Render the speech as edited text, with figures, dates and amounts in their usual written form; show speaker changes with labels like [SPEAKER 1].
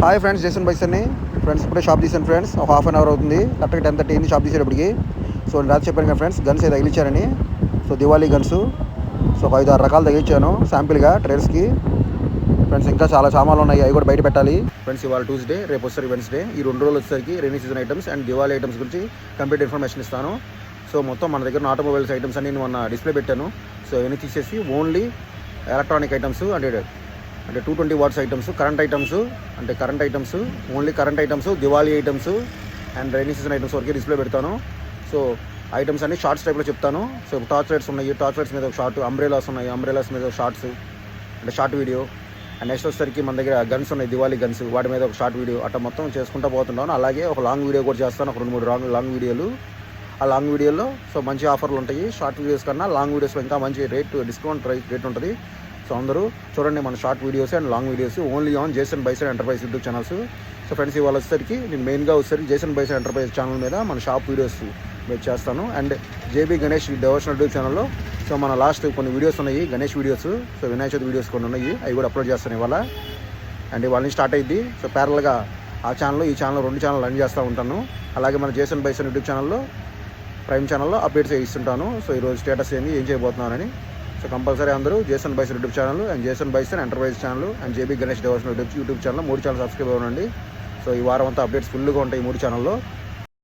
[SPEAKER 1] Hi friends, Jason బైసన్ని friends. ఇప్పుడే shop తీసాను ఫ్రెండ్స్. ఒక హాఫ్ అన్ అవర్ అవుతుంది, కరెక్ట్గా 10:30 అయింది షాప్ తీసేటప్పటికి. సో నేను రాత్రి చెప్పాను కదా ఫ్రెండ్స్, గన్స్ అయితే తగిలించారని. సో దివాళీ గన్స్ ఒక 5-6 రకాలు తగిలించాను శాంపిల్గా ట్రేడ్స్కి ఫ్రెండ్స్. ఇంకా చాలా సామాన్లు ఉన్నాయి, అవి కూడా బయట పెట్టాలి ఫ్రెండ్స్. ఇవాళ ట్యూస్డే, రేపు వస్తారు వెన్స్డే. ఈ 2 రోజులు వచ్చేసరికి rainy season items and Diwali items గురించి కంప్లీట్ ఇన్ఫర్మేషన్ ఇస్తాను. సో మొత్తం మన దగ్గర ఆటోమొబైల్స్ ఐటమ్స్ అన్ని మొన్న డిస్ప్లే పెట్టాను. సో ఇవన్నీ తీసేసి ఓన్లీ ఎలక్ట్రానిక్ ఐటమ్స్ అంటే 220 watts items, current items only current items, Diwali items and rainy season items వరకే డిస్ప్లే పెడతాను. సో ఐటమ్స్ అన్ని షార్ట్స్ టైప్లో చెప్తాను. సో టార్చ్ లైట్స్ ఉన్నాయి, టార్చ్ లైట్స్ మీద ఒక షార్ట్, అంబ్రెలాస్ ఉన్నాయి, అంబ్రెలాస్ మీద ఒక షార్ట్స్ అంటే షార్ట్ వీడియో. అండ్ నెక్స్ట్ వచ్చేసరికి మన దగ్గర గన్స్ ఉన్నాయి, దివాళీ గన్స్, వాటి మీద ఒక షార్ట్ వీడియో. అట్లా మొత్తం చేసుకుంటూ పోతున్నాను. అలాగే ఒక లాంగ్ వీడియో కూడా చేస్తాను, ఒక 2-3 లాంగ్ వీడియోలు. ఆ లాంగ్ వీడియోలో సో మంచి ఆఫర్లు ఉంటాయి. షార్ట్ వీడియోస్ కన్నా లాంగ్ వీడియోస్లో ఇంకా మంచి డిస్కౌంట్ రేట్ ఉంటుంది. సో అందరూ చూడండి మన short videos and long videos only on Jason bison enterprise YouTube channels. So friends, ఇవాళ వచ్చేసరికి నేను మెయిన్గా వచ్చేసరికి జేసన్ బైసన్ ఎంటర్ప్రైజ్ ఛానల్ మీద మన షాప్ వీడియోస్ మీద చేస్తాను. And JB Ganesh devotional YouTube ఛానల్లో సో మన లాస్ట్ కొన్ని వీడియోస్ ఉన్నాయి, Ganesh videos. So Vinayaka Chavithi videos కొన్ని ఉన్నాయి, అవి కూడా అప్లోడ్ చేస్తాను ఇవాళ. అండ్ ఇవాళ నుంచి స్టార్ట్ అయ్యింది. సో ప్యారల్గా ఆ ఛానల్, ఈ ఛానల్ 2 ఛానల్ రన్ చేస్తూ ఉంటాను. అలాగే మన జేసన్ బైసన్ యూట్యూబ్ ఛానల్లో, ప్రైమ్ ఛానల్లో అప్డేట్స్ ఇస్తుంటాను. సో ఈరోజు స్టేటస్ ఏంది, ఏం చేయబోతున్నానని. సో కంపల్సరీ అందరూ Jason bison YouTube channel and Jason bison enterprise channel and JB Ganesh devotional YouTube channel 3 channel subscribe అవ్వండి. సో ఈ వారం అంతా అప్డేట్స్ ఫుల్గా ఉంటాయి 3 ఛానల్లో.